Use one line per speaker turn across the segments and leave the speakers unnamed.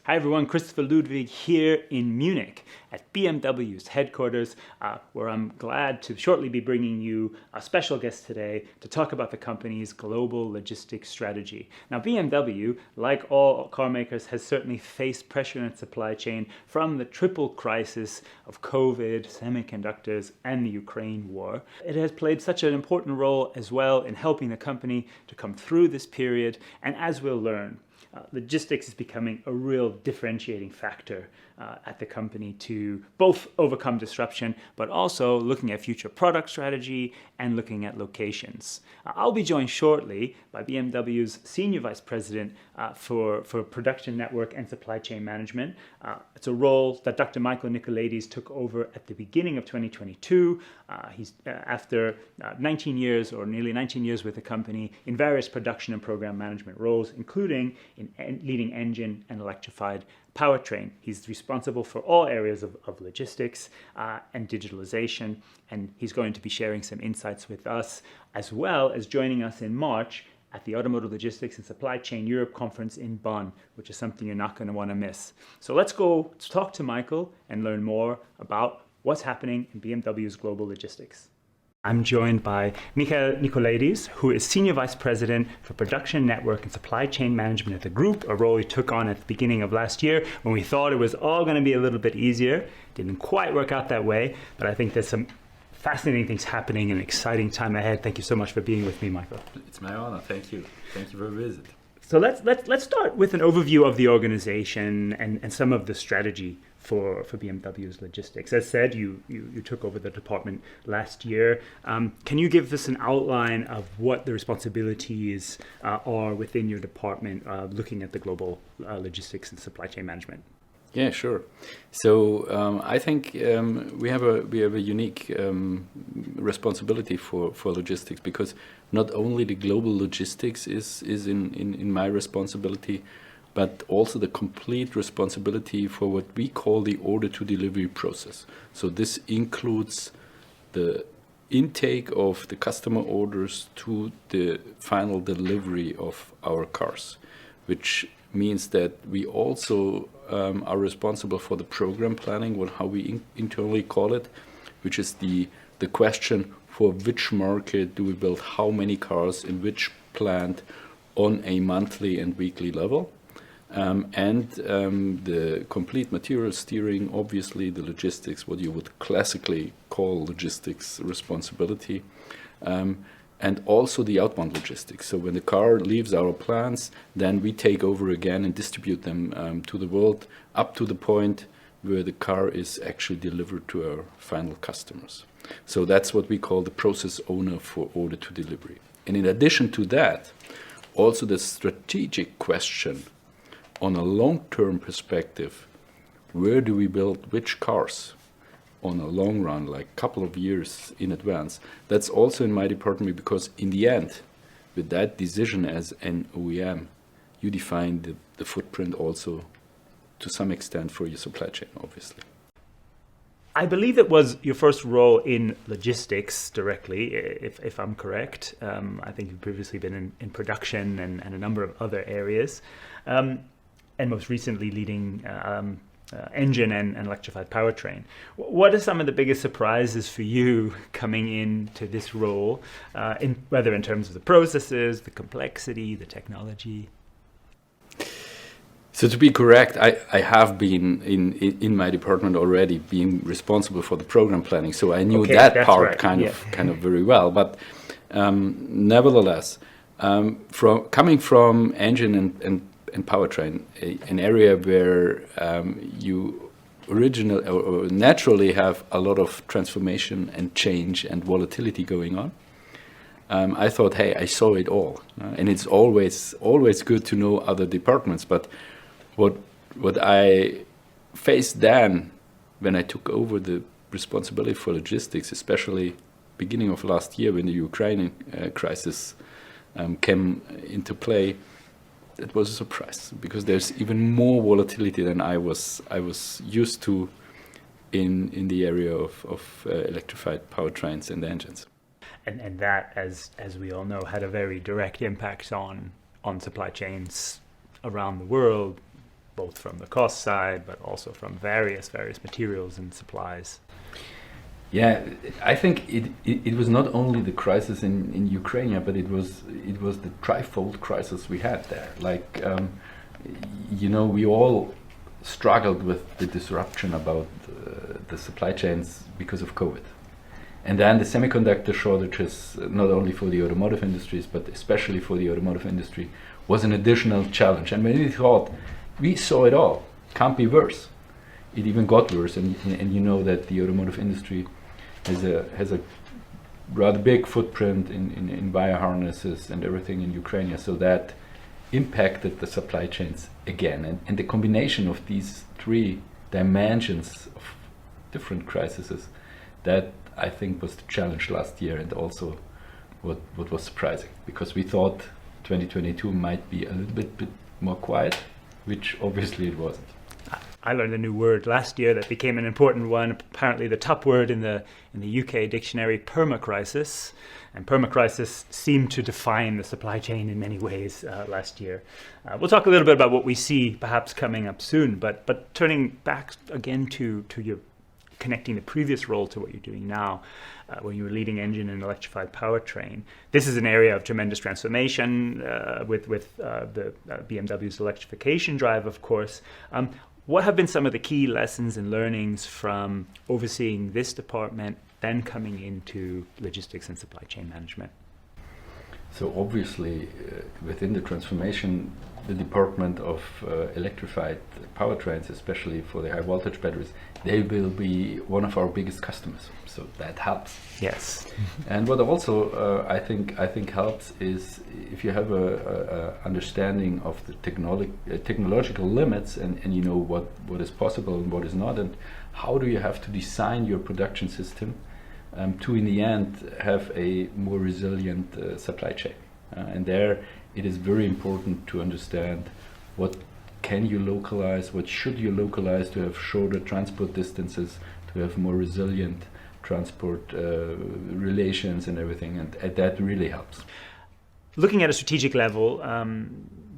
Hi everyone, Christopher Ludwig here in Munich at BMW's headquarters, where I'm glad to shortly be bringing you a special guest today to talk about the company's global logistics strategy. Now BMW, like all car makers, has certainly faced pressure in its supply chain from the triple crisis of COVID, semiconductors, and the Ukraine war. It has played such an important role as well in helping the company to come through this period, and as we'll learn, logistics is becoming a real differentiating factor at the company to both overcome disruption, but also looking at future product strategy and looking at locations. I'll be joined shortly by BMW's Senior Vice President for Production Network and Supply Chain Management. It's a role that Dr. Michael Nikolaides took over at the beginning of 2022. He's after 19 years or nearly 19 years with the company in various production and program management roles, including in leading engine and electrified powertrain. He's responsible for all areas of logistics and digitalisation, and he's going to be sharing some insights with us, as well as joining us in March at the Automotive Logistics and Supply Chain Europe Conference in Bonn, which is something you're not going to want to miss. So let's talk to Michael and learn more about what's happening in BMW's global logistics. I'm joined by Michael Nikolaides, who is Senior Vice President for Production Network and Supply Chain Management at the group, a role he took on at the beginning of last year when we thought it was all going to be a little bit easier. Didn't quite work out that way, but I think there's some fascinating things happening and an exciting time ahead. Thank you so much for being with me, Michael.
It's my honor. Thank you. Thank you for the visit.
So let's start with an overview of the organization and some of the strategy for BMW's logistics. As said, you took over the department last year. Can you give us an outline of what the responsibilities are within your department, looking at the global logistics and supply chain management?
Yeah, sure. So I think we have a unique responsibility for logistics, because not only the global logistics is in my responsibility, but also the complete responsibility for what we call the order to delivery process. So this includes the intake of the customer orders to the final delivery of our cars, which means that we also are responsible for the program planning, how we internally call it, which is the question for which market do we build how many cars in which plant on a monthly and weekly level. And the complete material steering, obviously the logistics, what you would classically call logistics responsibility, and also the outbound logistics. So when the car leaves our plants, then we take over again and distribute them to the world, up to the point where the car is actually delivered to our final customers. So that's what we call the process owner for order to delivery. And in addition to that, also the strategic question on a long-term perspective, where do we build which cars on a long run, like a couple of years in advance? That's also in my department, because in the end, with that decision as an OEM, you define the footprint also to some extent for your supply chain, obviously.
I believe it was your first role in logistics directly, if I'm correct. I think you've previously been in production and a number of other areas. And most recently leading engine and electrified powertrain. What are some of the biggest surprises for you coming into this role, whether in terms of the processes, the complexity, the technology?
So to be correct, I have been in my department already, being responsible for the program planning. So I knew that part right. kind of very well. But nevertheless, coming from engine and powertrain, an area where you naturally have a lot of transformation and change and volatility going on. I thought, hey, I saw it all, and it's always good to know other departments. But what I faced then, when I took over the responsibility for logistics, especially beginning of last year when the Ukraine crisis came into play, it was a surprise, because there's even more volatility than I was used to in the area of electrified powertrains and engines.
And that, as we all know, had a very direct impact on supply chains around the world, both from the cost side, but also from various materials and supplies.
Yeah, I think it was not only the crisis in Ukraine, but it was the trifold crisis we had there. Like, we all struggled with the disruption about the supply chains because of COVID. And then the semiconductor shortages, not only for the automotive industries, but especially for the automotive industry, was an additional challenge. And when we thought, we saw it all, can't be worse. It even got worse, and you know that the automotive industry has a rather big footprint in wire harnesses and everything in Ukraine, so that impacted the supply chains again. And the combination of these three dimensions of different crises, that I think was the challenge last year, and also what was surprising, because we thought 2022 might be a little bit more quiet, which obviously it wasn't.
I learned a new word last year that became an important one, apparently the top word in the UK dictionary, permacrisis. And permacrisis seemed to define the supply chain in many ways last year. We'll talk a little bit about what we see perhaps coming up soon, but turning back again to your connecting the previous role to what you're doing now, where you were leading engine and electrified powertrain. This is an area of tremendous transformation with the BMW's electrification drive, of course. What have been some of the key lessons and learnings from overseeing this department, then coming into logistics and supply chain management?
So obviously, within the transformation, the department of electrified powertrains, especially for the high voltage batteries, they will be one of our biggest customers. So that helps.
Yes.
And what also I think helps is if you have a understanding of the technological limits, and you know what is possible and what is not, and how do you have to design your production system to in the end have a more resilient supply chain. And there it is very important to understand what can you localize, what should you localize to have shorter transport distances, to have more resilient transport relations and everything, and that really helps.
Looking at a strategic level,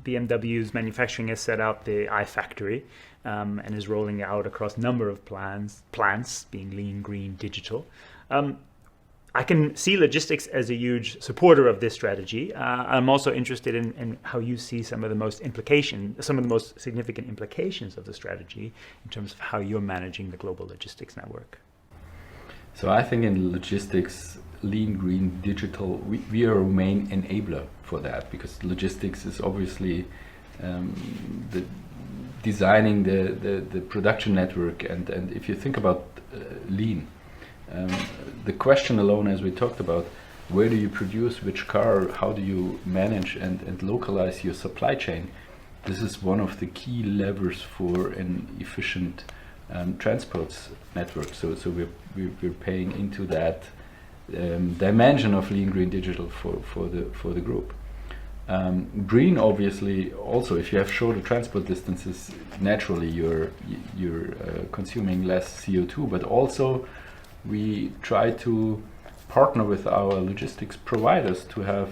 BMW's manufacturing has set out the iFactory and is rolling out across a number of plants being lean, green, digital. I can see logistics as a huge supporter of this strategy. I'm also interested in how you see some of the most significant implications of the strategy in terms of how you're managing the global logistics network.
So I think in logistics, lean, green, digital, we are a main enabler for that, because logistics is obviously designing the production network, and if you think about lean, the question alone, as we talked about, where do you produce which car, how do you manage and localize your supply chain, this is one of the key levers for an efficient transports network. So we're paying into that dimension of lean, green, digital for the group. Green, obviously, also if you have shorter transport distances, naturally you're consuming less CO2, but also we try to partner with our logistics providers to have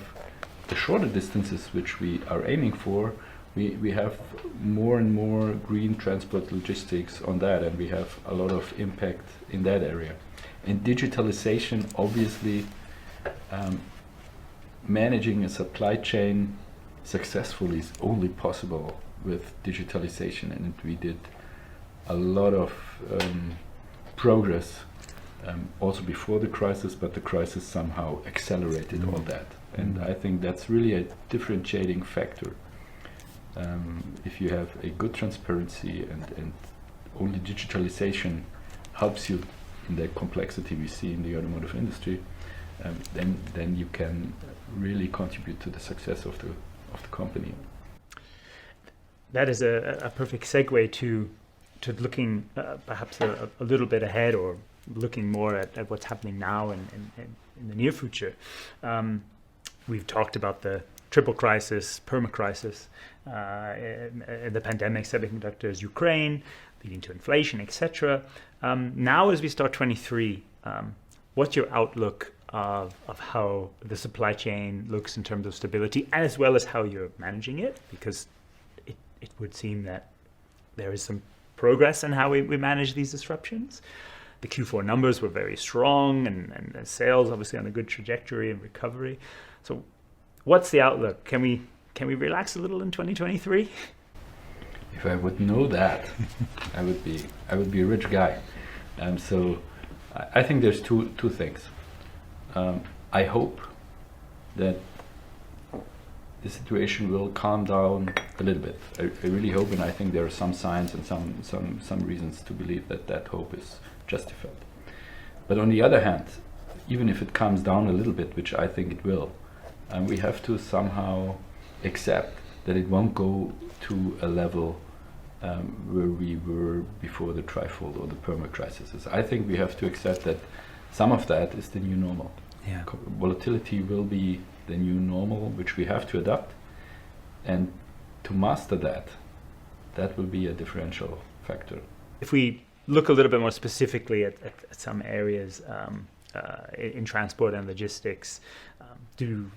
the shorter distances which we are aiming for. We have more and more green transport logistics on that, and we have a lot of impact in that area. And digitalization, obviously, managing a supply chain successfully is only possible with digitalization, and we did a lot of progress also before the crisis, but the crisis somehow accelerated all that. And I think that's really a differentiating factor. If you have a good transparency and only digitalization helps you in the complexity we see in the automotive industry, then you can really contribute to the success of the company.
That is a perfect segue to looking perhaps a little bit ahead, or looking more at what's happening now and in the near future. We've talked about the triple crisis, perma-crisis, the pandemic, semiconductors, Ukraine, leading to inflation, etc. Now, as we start 23, what's your outlook of how the supply chain looks in terms of stability, as well as how you're managing it? Because it would seem that there is some progress in how we manage these disruptions. The Q4 numbers were very strong, and sales obviously on a good trajectory and recovery. So what's the outlook? Can we relax a little in 2023?
If I would know that, I would be a rich guy. So I think there's two things. I hope that the situation will calm down a little bit. I really hope, and I think there are some signs and some reasons to believe that hope is justified. But on the other hand, even if it calms down a little bit, which I think it will, we have to somehow accept that it won't go to a level where we were before the trifold or the perma crises. I think we have to accept that some of that is the new normal.
Yeah.
Volatility will be the new normal, which we have to adapt, and to master that will be a differential factor.
If we look a little bit more specifically at some areas in transport and logistics,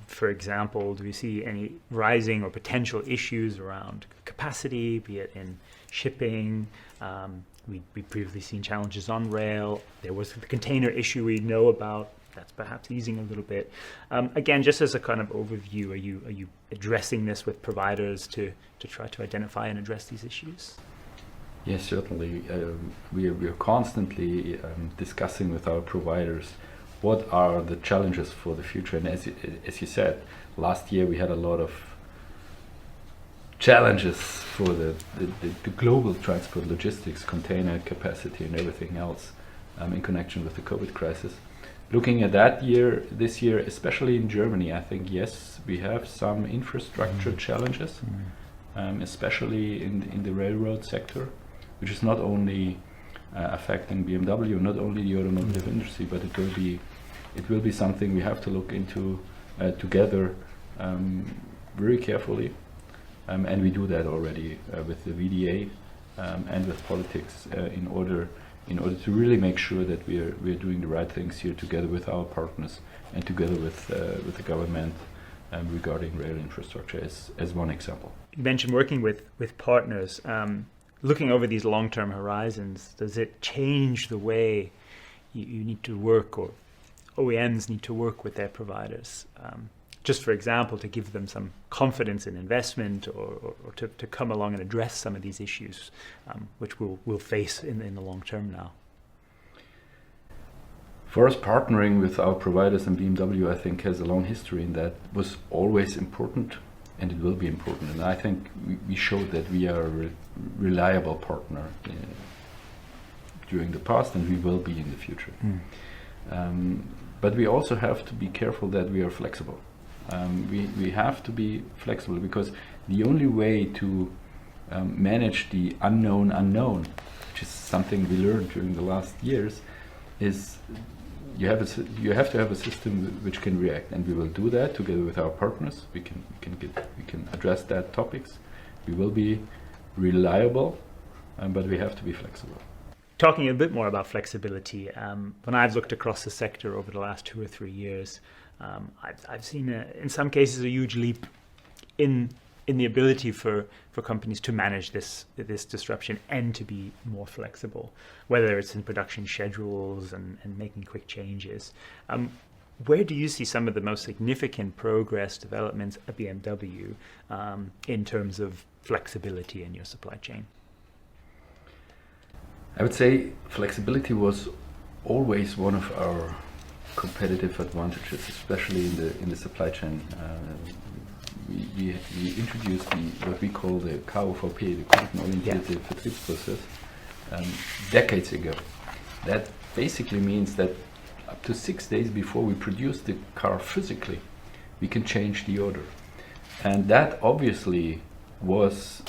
for example, do we see any rising or potential issues around capacity, be it in shipping? We previously seen challenges on rail. There was the container issue we know about. That's perhaps easing a little bit. Again, just as a kind of overview, are you addressing this with providers to try to identify and address these issues?
Yes, certainly. We are constantly discussing with our providers what are the challenges for the future. And as you said, last year we had a lot of challenges for the global transport logistics, container capacity and everything else in connection with the COVID crisis. Looking at this year, especially in Germany, I think, yes, we have some infrastructure challenges, especially in the railroad sector, which is not only affecting BMW, not only the automotive industry, but it will be something we have to look into together very carefully, and we do that already with the VDA and with politics in order to really make sure that we are doing the right things here together with our partners and together with the government regarding rail infrastructure as one example.
You mentioned working with partners. Looking over these long-term horizons, does it change the way you need to work, or OEMs need to work with their providers? Just for example, to give them some confidence in investment, or to come along and address some of these issues, which we'll face in the long term now.
For us, partnering with our providers, and BMW, I think, has a long history, and that was always important, and it will be important. And I think we showed that we are a reliable partner during the past, and we will be in the future. But we also have to be careful that we are flexible. We have to be flexible, because the only way to manage the unknown, which is something we learned during the last years, is you have to have a system which can react, and we will do that together with our partners. We can address that topics. We will be reliable, but we have to be flexible.
Talking a bit more about flexibility, when I've looked across the sector over the last 2 or 3 years, I've seen in some cases a huge leap in the ability for companies to manage this disruption and to be more flexible, whether it's in production schedules and making quick changes. Where do you see some of the most significant progress developments at BMW in terms of flexibility in your supply chain?
I would say flexibility was always one of our competitive advantages, especially in the supply chain. We introduced what we call the KOVP, the Kundenorientierte Vertriebsprozess, decades ago. That basically means that up to 6 days before we produce the car physically, we can change the order. And that obviously was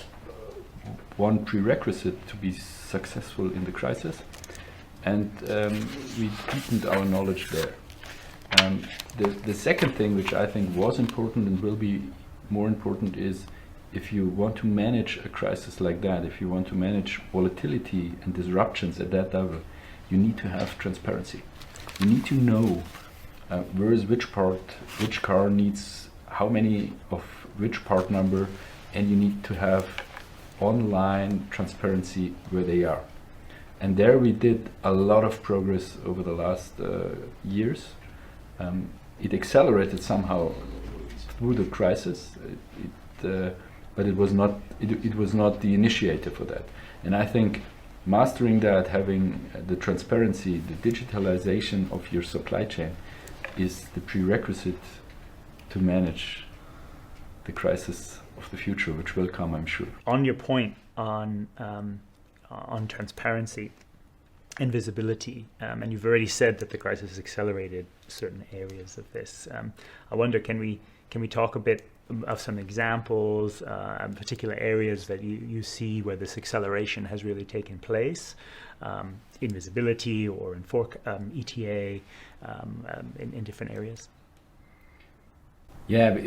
one prerequisite to be successful in the crisis, and we deepened our knowledge there. The second thing, which I think was important and will be more important, is if you want to manage a crisis like that, if you want to manage volatility and disruptions at that level, you need to have transparency. You need to know where is which part, which car needs how many of which part number, and you need to have online transparency where they are. And there we did a lot of progress over the last years. It accelerated somehow through the crisis, but it was not the initiator for that. And I think mastering that, having the transparency, the digitalisation of your supply chain, is the prerequisite to manage the crisis of the future, which will come, I'm sure.
On your point on transparency and visibility, and you've already said that the crisis has accelerated certain areas of this. I wonder, can we talk a bit of some examples, particular areas that you see where this acceleration has really taken place, in visibility or in ETA, in different areas?
Yeah,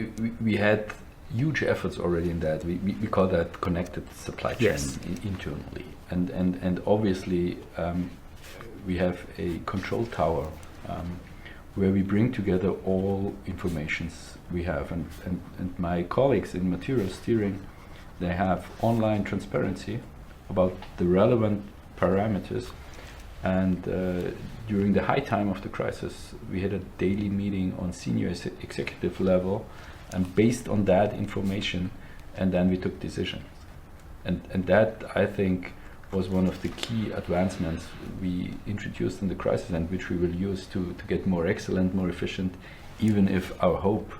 we had huge efforts already in that. We call that connected supply chain.
Yes.
Internally, and obviously we have a control tower where we bring together all informations we have, and my colleagues in material steering, they have online transparency about the relevant parameters. And during the high time of the crisis, we had a daily meeting on senior executive level, and based on that information, and then we took decisions. And that, I think, was one of the key advancements we introduced in the crisis, and which we will use to get more excellent, more efficient, even if our hope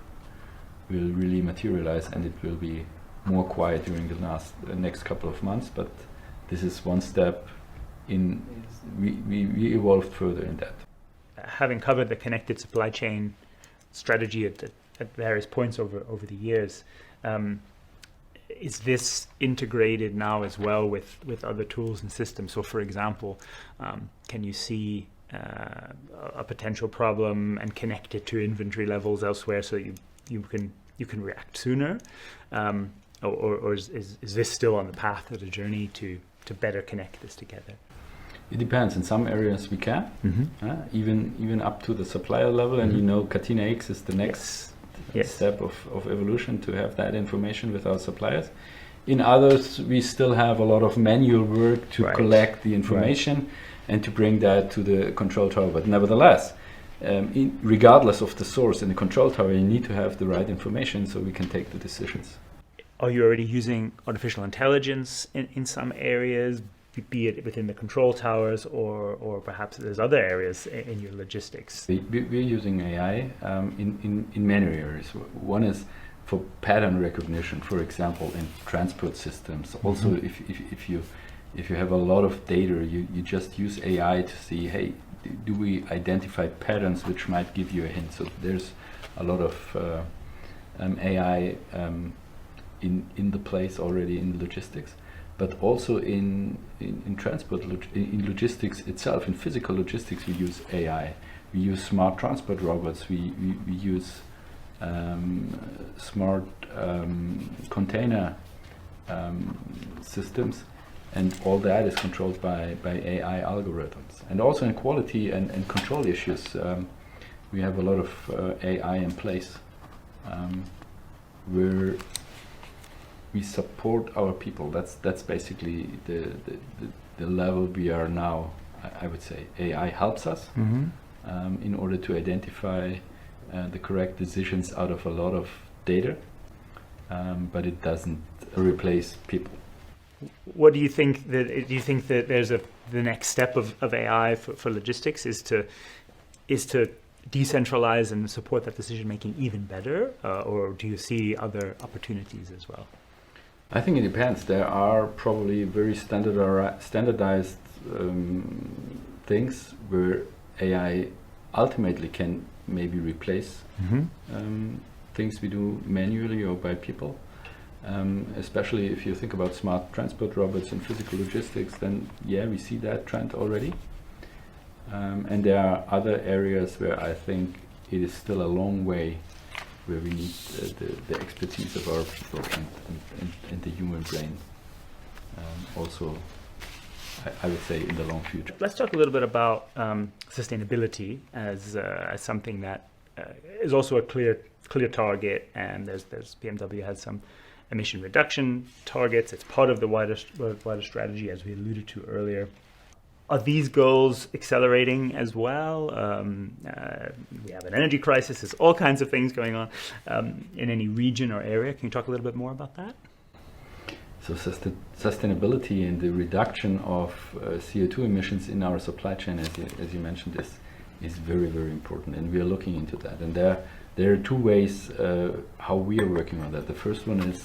will really materialize and it will be more quiet during the next couple of months. But this is one step in. We evolved further in that.
Having covered the connected supply chain strategy at various points over the years, is this integrated now as well with other tools and systems? So, for example, can you see a potential problem and connect it to inventory levels elsewhere so that you can react sooner, or is this still on the path of the journey to better connect this together?
It depends. In some areas we can, even up to the supplier level, and Catena X is the next step of evolution to have that information with our suppliers. In others, we still have a lot of manual work to collect the information and to bring that to the control tower. But nevertheless, regardless of the source in the control tower, you need to have the right information so we can take the decisions.
Are you already using artificial intelligence in some areas, be it within the control towers or perhaps there's other areas in your logistics?
We're using AI in many areas. One is for pattern recognition, for example, in transport systems. Also, if you have a lot of data, you just use AI to see, hey, do we identify patterns which might give you a hint? So there's a lot of AI in the place already in logistics. But also in transport, in logistics itself, in physical logistics, we use AI. We use smart transport robots. We use smart container systems, and all that is controlled by AI algorithms. And also in quality and control issues, we have a lot of AI in place, where we support our people. That's basically the level we are now. I would say AI helps us in order to identify the correct decisions out of a lot of data, but it doesn't replace people.
What do you think that? Do you think that there's the next step of AI for logistics is to decentralize and support that decision making even better, or do you see other opportunities as well?
I think it depends. There are probably very standardized things where AI ultimately can maybe replace things we do manually or by people. Especially if you think about smart transport robots and physical logistics, then we see that trend already. And there are other areas where I think it is still a long way, where we need the expertise of our people and the human brain. Also, I would say in the long future.
Let's talk a little bit about sustainability as something that is also a clear target, and there's BMW has some emission reduction targets. It's part of the wider strategy, as we alluded to earlier. Are these goals accelerating as well? We have an energy crisis. There's all kinds of things going on in any region or area. Can you talk a little bit more about that?
So sustainability and the reduction of CO2 emissions in our supply chain, as you mentioned, is very, very important, and we are looking into that. And there are two ways how we are working on that. The first one is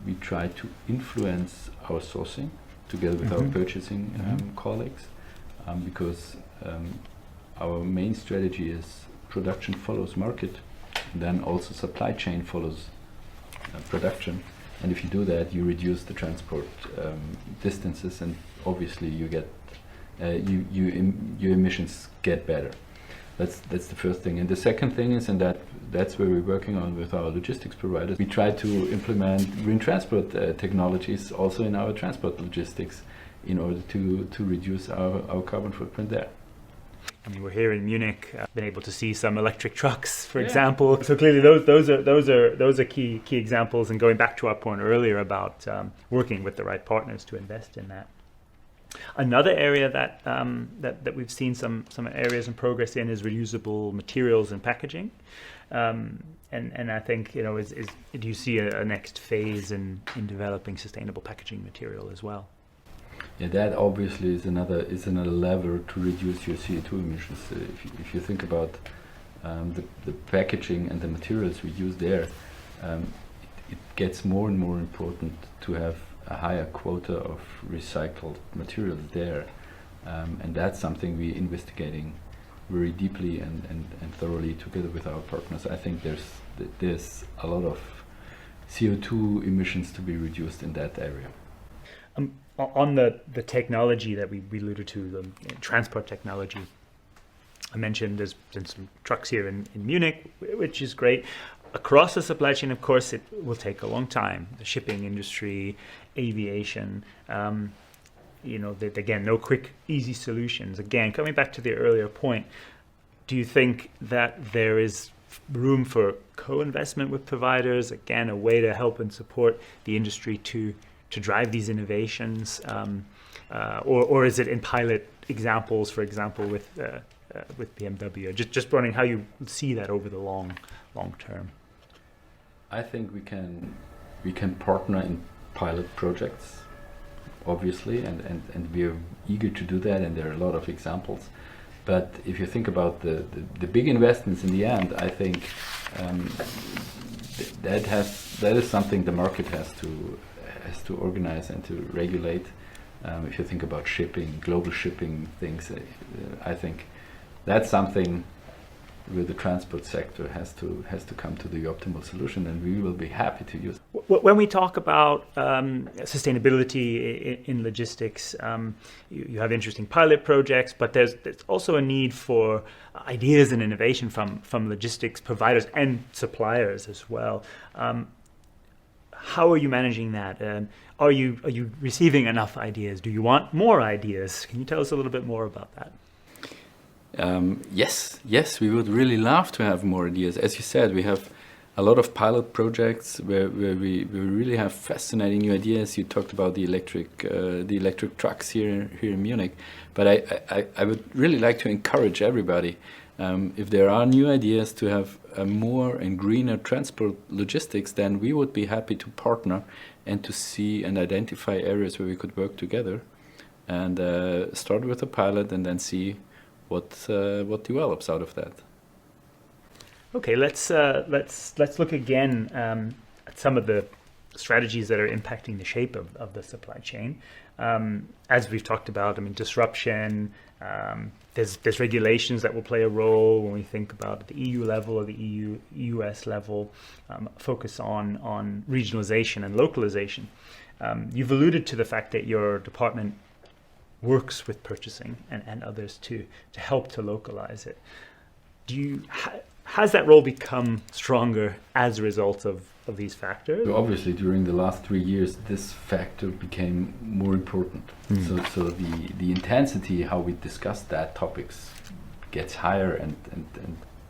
we try to influence our sourcing together with our purchasing colleagues, because our main strategy is production follows market, and then also supply chain follows production. And if you do that, you reduce the transport distances, and obviously you get your emissions get better. That's the first thing. And the second thing is, and that's where we're working on with our logistics providers. We try to implement green transport technologies also in our transport logistics in order to reduce our carbon footprint there.
I mean, we're here in Munich, been able to see some electric trucks, for example. So clearly, those are key examples. And going back to our point earlier about working with the right partners to invest in that. Another area that we've seen some areas in progress in is reusable materials and packaging. And I think, do you see a next phase in developing sustainable packaging material as well?
Yeah, that obviously is another lever to reduce your CO2 emissions. If you think about the packaging and the materials we use there, it gets more and more important to have a higher quota of recycled materials there, and that's something we're investigating very deeply and thoroughly together with our partners. I think there's a lot of CO2 emissions to be reduced in that area.
On the technology that we alluded to, the transport technology, I mentioned there's been some trucks here in Munich, which is great. Across the supply chain, of course, it will take a long time. The shipping industry, aviation, again, no quick, easy solutions. Again, coming back to the earlier point, do you think that there is room for co-investment with providers? Again, a way to help and support the industry to drive these innovations, or is it in pilot examples, for example, with BMW? Just wondering how you see that over the long term.
I think we can partner in pilot projects, obviously, and we are eager to do that, and there are a lot of examples. But if you think about the big investments in the end, I think that is something the market has to organize and to regulate. If you think about shipping, global shipping things, I think that's something where the transport sector has to come to the optimal solution, and we will be happy to use it.
When we talk about sustainability in logistics, you have interesting pilot projects, but there's also a need for ideas and innovation from logistics providers and suppliers as well. How are you managing that? Are you receiving enough ideas? Do you want more ideas? Can you tell us a little bit more about that?
Yes, we would really love to have more ideas. As you said, we have a lot of pilot projects where we really have fascinating new ideas. You talked about the electric trucks here in Munich, but I would really like to encourage everybody, if there are new ideas to have a more and greener transport logistics, then we would be happy to partner and to see and identify areas where we could work together, and start with a pilot and then see what develops out of that.
Okay, let's look again at some of the strategies that are impacting the shape of the supply chain. As we've talked about, disruption. There's regulations that will play a role when we think about at the EU level or the US level. Focus on regionalization and localization. You've alluded to the fact that your department works with purchasing and others to help to localize it. Has that role become stronger as a result of these factors?
So obviously, during the last 3 years, this factor became more important. So the intensity, how we discuss that topics, gets higher,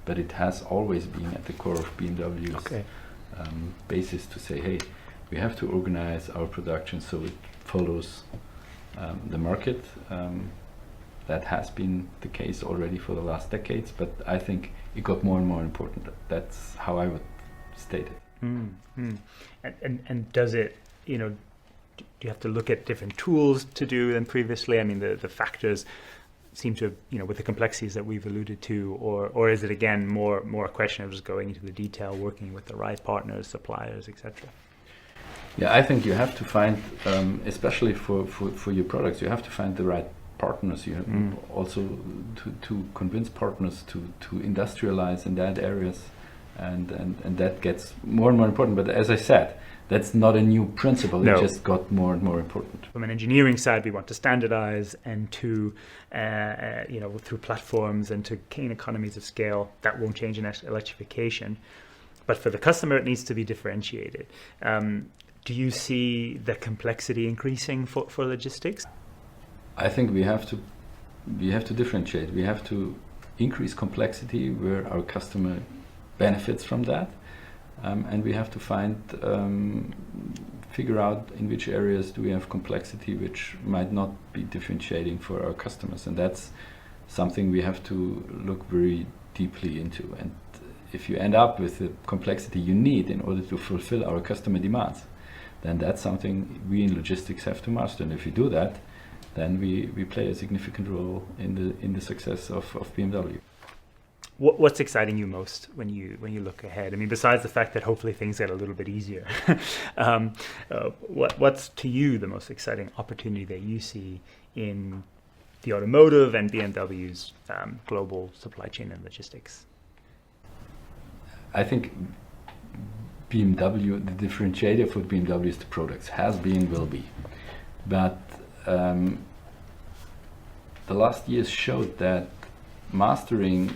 but it has always been at the core of BMW's basis to say, hey, we have to organize our production so it follows the market. That has been the case already for the last decades, but I think it got more and more important. That's how I would state it.
And does it, do you have to look at different tools to do than previously? I mean, the factors seem to, with the complexities that we've alluded to, or is it again more a question of just going into the detail, working with the right partners, suppliers, etc.?
Yeah, I think you have to find, especially for your products, you have to find the right partners. You have also to convince partners to industrialize in that areas, and that gets more and more important. But as I said, that's not a new principle. No. It just got more and more important.
From an engineering side, we want to standardize and to, through platforms and to gain economies of scale. That won't change in electrification. But for the customer, it needs to be differentiated. Do you see the complexity increasing for logistics?
I think we have to differentiate. We have to increase complexity where our customer benefits from that, and we have to figure out in which areas do we have complexity which might not be differentiating for our customers, and that's something we have to look very deeply into. And if you end up with the complexity you need in order to fulfill our customer demands, then that's something we in logistics have to master. And if we do that, then we play a significant role in the success of BMW.
What's exciting you most when you look ahead? I mean, besides the fact that hopefully things get a little bit easier, what's to you the most exciting opportunity that you see in the automotive and BMW's global supply chain and logistics?
I think BMW, the differentiator for BMW is the products, has been, will be. But the last years showed that mastering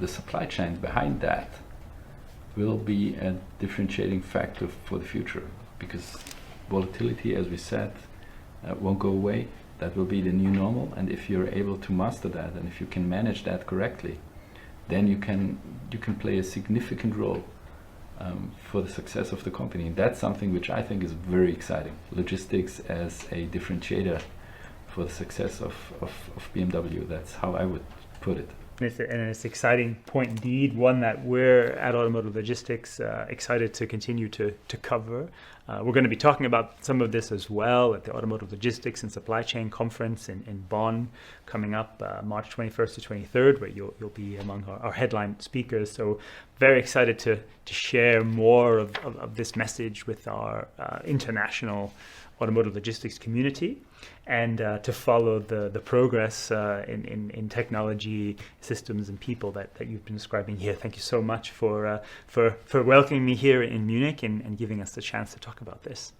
the supply chain behind that will be a differentiating factor for the future, because volatility, as we said, won't go away. That will be the new normal, and if you're able to master that and if you can manage that correctly, then you can play a significant role for the success of the company. And that's something which I think is very exciting. Logistics as a differentiator for the success of BMW. That's how I would put it.
And it's an exciting point indeed, one that we're at Automotive Logistics excited to continue to cover. We're going to be talking about some of this as well at the Automotive Logistics and Supply Chain Conference in Bonn coming up March 21st to 23rd, where you'll be among our headline speakers. So very excited to share more of this message with our international automotive logistics community, and to follow the progress in technology, systems, and people that you've been describing here. Thank you so much for welcoming me here in Munich and giving us the chance to talk about this.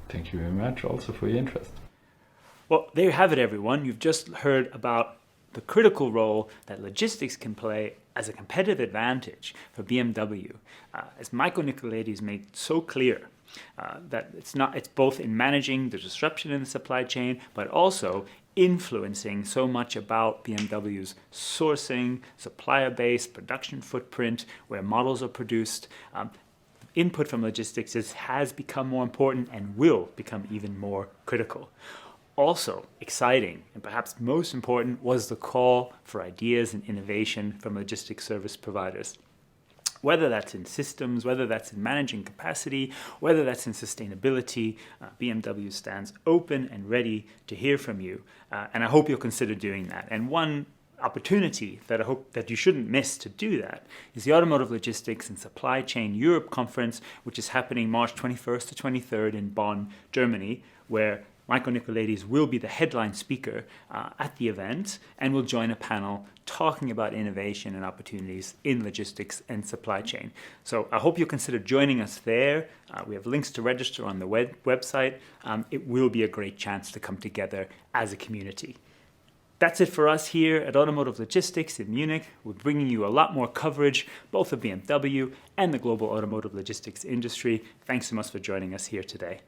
Thank you very much also for your interest.
Well, there you have it, everyone. You've just heard about the critical role that logistics can play as a competitive advantage for BMW. As Michael Nikolaides made so clear, that it's both in managing the disruption in the supply chain, but also influencing so much about BMW's sourcing, supplier base, production footprint, where models are produced. Input from logistics has become more important and will become even more critical. Also exciting, and perhaps most important, was the call for ideas and innovation from logistics service providers. Whether that's in systems, whether that's in managing capacity, whether that's in sustainability, BMW stands open and ready to hear from you. And I hope you'll consider doing that. And one opportunity that I hope that you shouldn't miss to do that is the Automotive Logistics and Supply Chain Europe Conference, which is happening March 21st to 23rd in Bonn, Germany, where Michael Nikolaides will be the headline speaker at the event and will join a panel talking about innovation and opportunities in logistics and supply chain. So I hope you'll consider joining us there. We have links to register on the website. It will be a great chance to come together as a community. That's it for us here at Automotive Logistics in Munich. We're bringing you a lot more coverage, both of BMW and the global automotive logistics industry. Thanks so much for joining us here today.